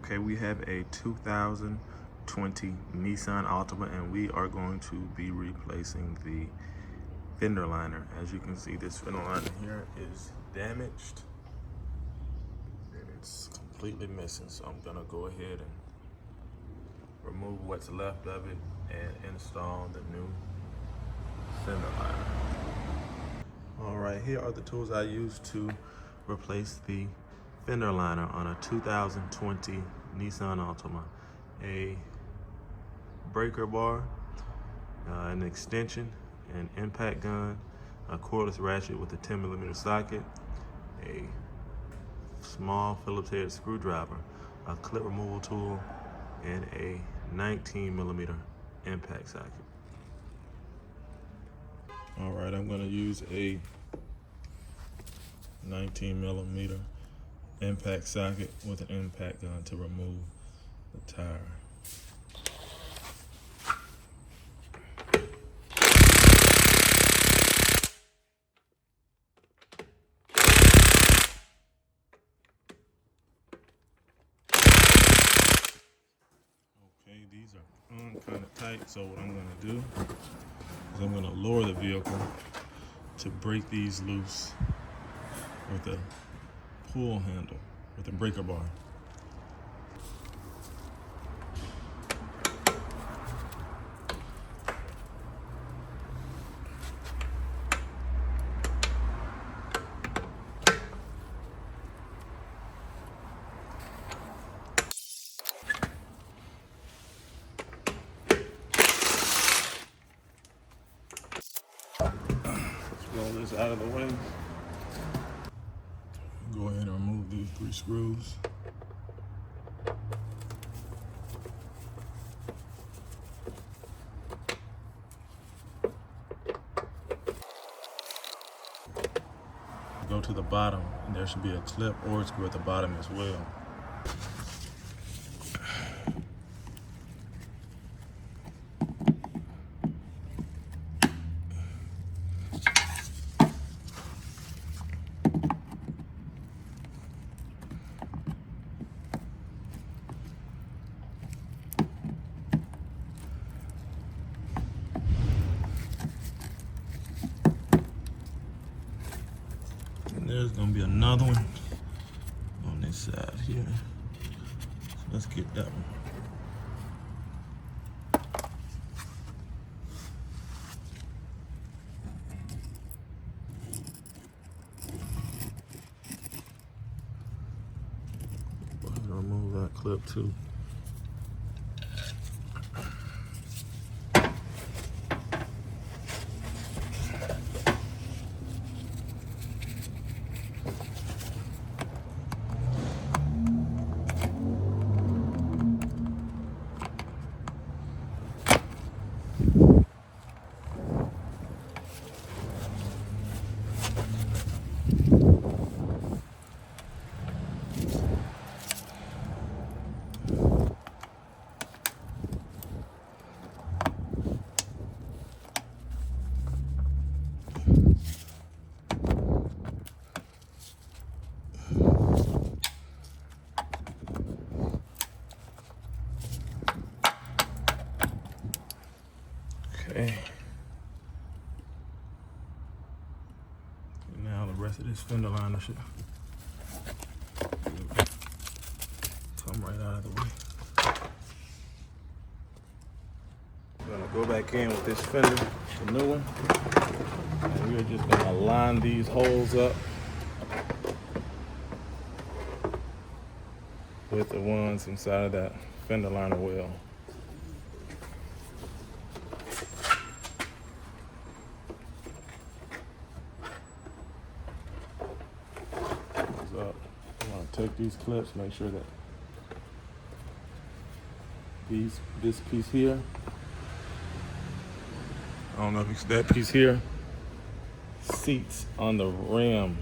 Okay, we have a 2020 Nissan Altima, and we are going to be replacing the fender liner. As you can see, this fender liner here is damaged and it's completely missing. So I'm gonna go ahead and remove what's left of it and install the new fender liner. All right, here are the tools I used to replace the fender liner on a 2020 Nissan Altima. A breaker bar, an extension, an impact gun, a cordless ratchet with a 10mm socket, a small Phillips head screwdriver, a clip removal tool, and a 19mm impact socket. All right, I'm gonna use a 19mm impact socket with an impact gun to remove the tire. Okay, these are on kind of tight, so what I'm gonna do is I'm gonna lower the vehicle to break these loose with a pull handle, with a breaker bar. Roll this out of the way. Go ahead and remove these 3 screws. Go to the bottom, and there should be a clip or a screw at the bottom as well. There's gonna be another one on this side here. So let's get that one. Go ahead and remove that clip too. Okay. And now the rest of this fender liner should come right out of the way. I'm gonna go back in with this fender, the new one, and we're just gonna line these holes up with the ones inside of that fender liner well. Up. I'm gonna take these clips, make sure that this piece here, I don't know if it's that piece here, seats on the rim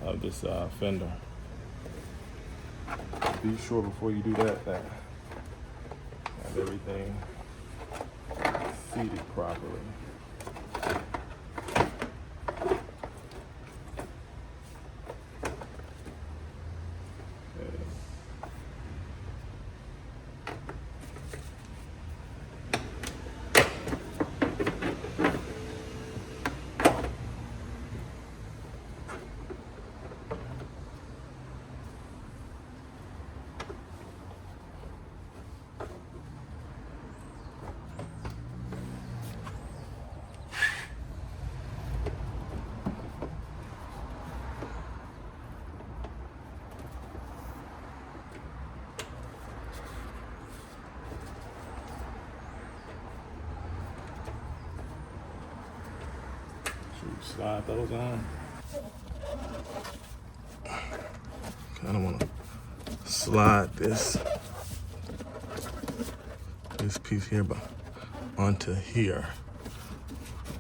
of this fender. Be sure before you do that have everything seated properly. Slide those on. Kind of want to slide this piece here onto here.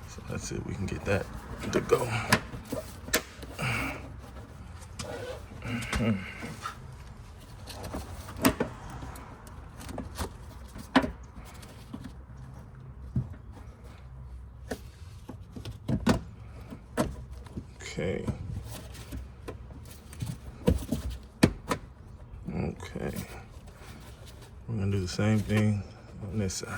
So that's it. We can get that to go. Okay. Okay. We're gonna do the same thing on this side.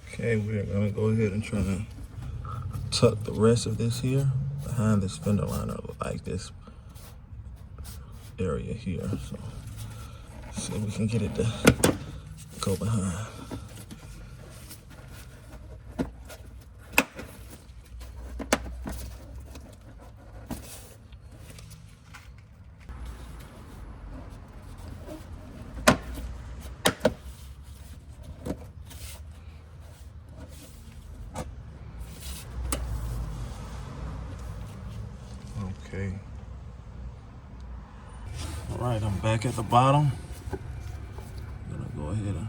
Okay, we're gonna go ahead and try to tuck the rest of this here behind this fender liner, like this area here. So see if we can get it to go behind. Okay. All right, I'm back at the bottom. I'm gonna go ahead and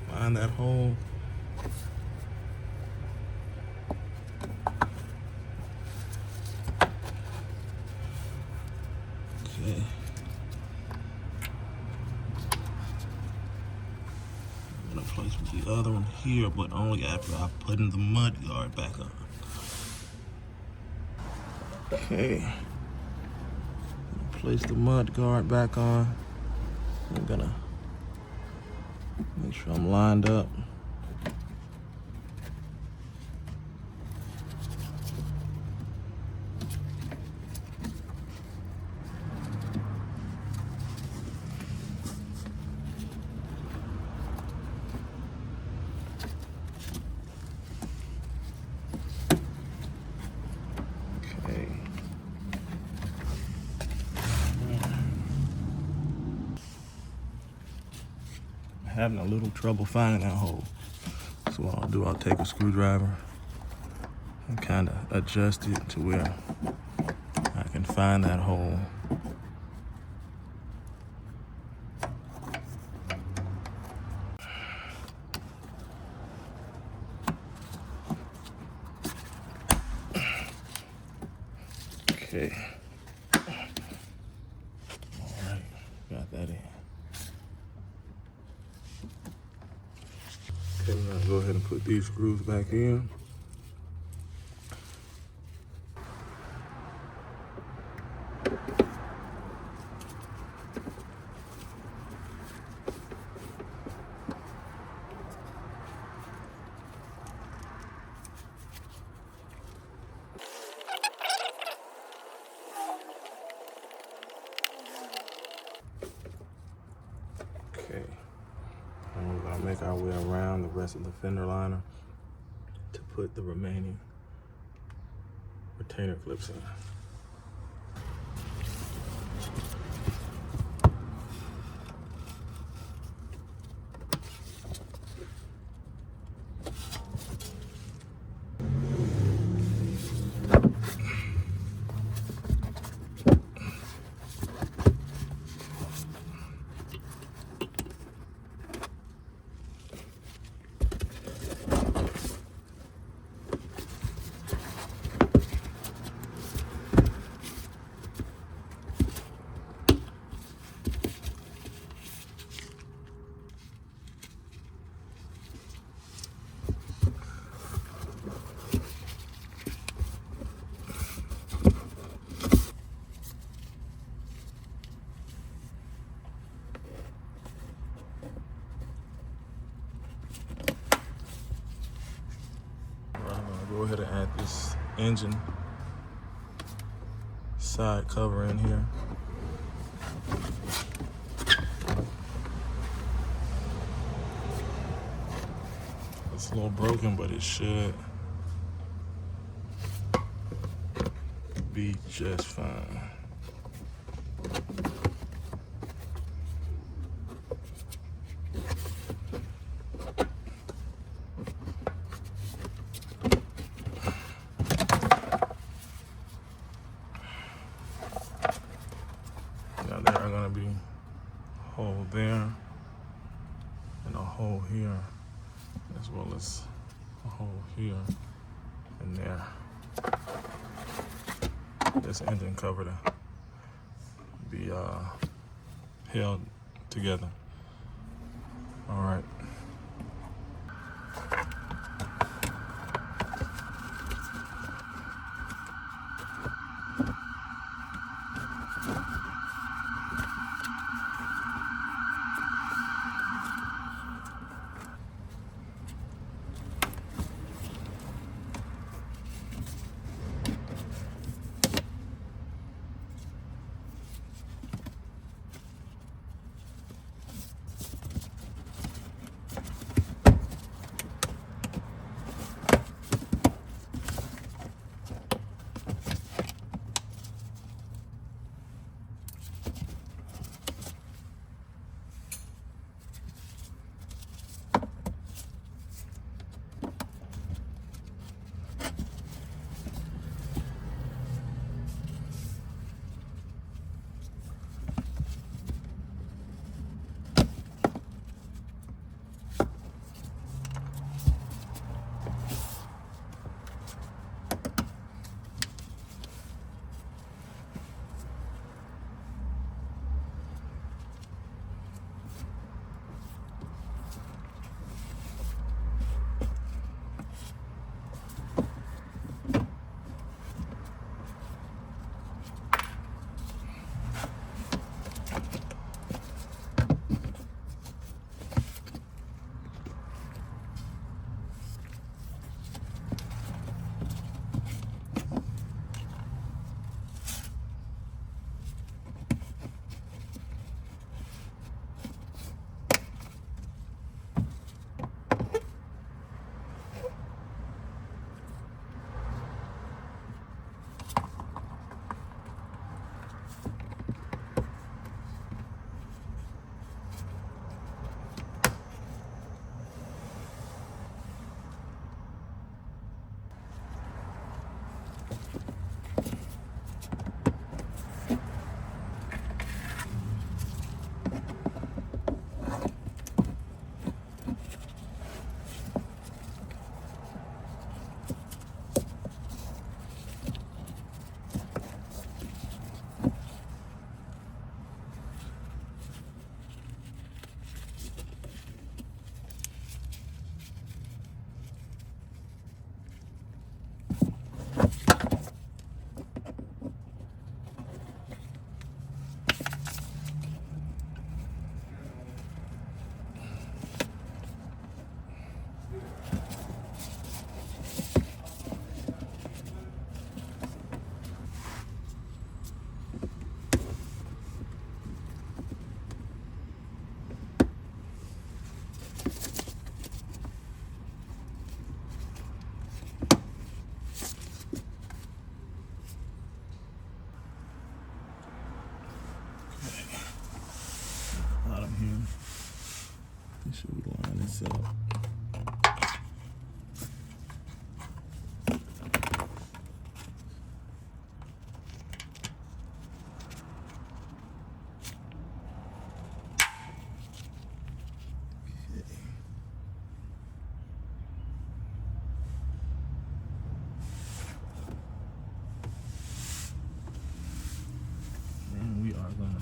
find that hole. Okay. I'm gonna place the other one here, but only after I put in the mud guard back on. Okay. Place the mud guard back on. I'm gonna make sure I'm lined up. Having a little trouble finding that hole. So what I'll do, I'll take a screwdriver and kind of adjust it to where I can find that hole. Okay. All right, got that in. Okay, we're gonna go ahead and put these screws back in. Okay. And we're gonna make our way around the rest of the fender liner to put the remaining retainer clips in. Go ahead and add this engine side cover in here. It's a little broken, but it should be just fine. Now there are gonna be a hole there and a hole here, as well as a hole here and there. This engine cover to be held together. All right. Should we line this up? And we are gonna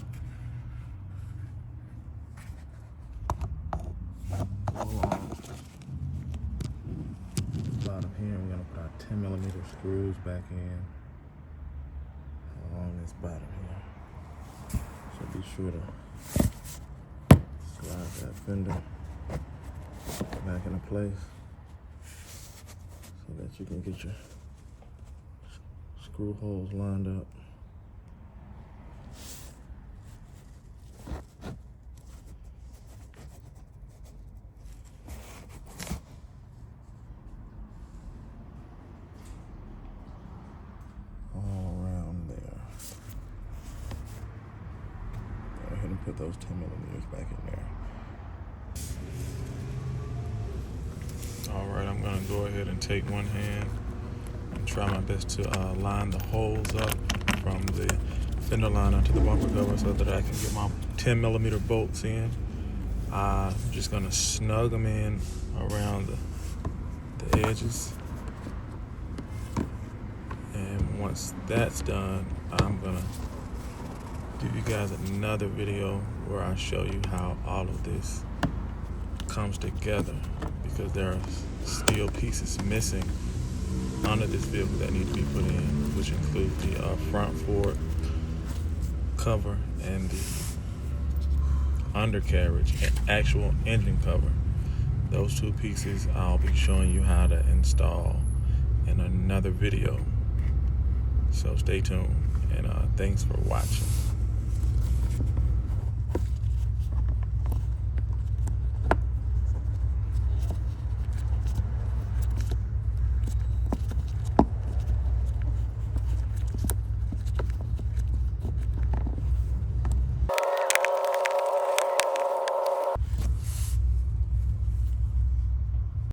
bottom here. We're gonna put our 10mm screws back in along this bottom here. So be sure to slide that fender back into place so that you can get your screw holes lined up. me put those 10mm back in there. All right, I'm gonna go ahead and take one hand and try my best to line the holes up from the fender liner to the bumper cover so that I can get my 10mm bolts in. I'm just gonna snug them in around the edges. And once that's done, I'm gonna give you guys another video where I show you how all of this comes together, because there are steel pieces missing under this vehicle that need to be put in, which include the front fork cover and the undercarriage and actual engine cover. Those two pieces I'll be showing you how to install in another video. So stay tuned, and thanks for watching.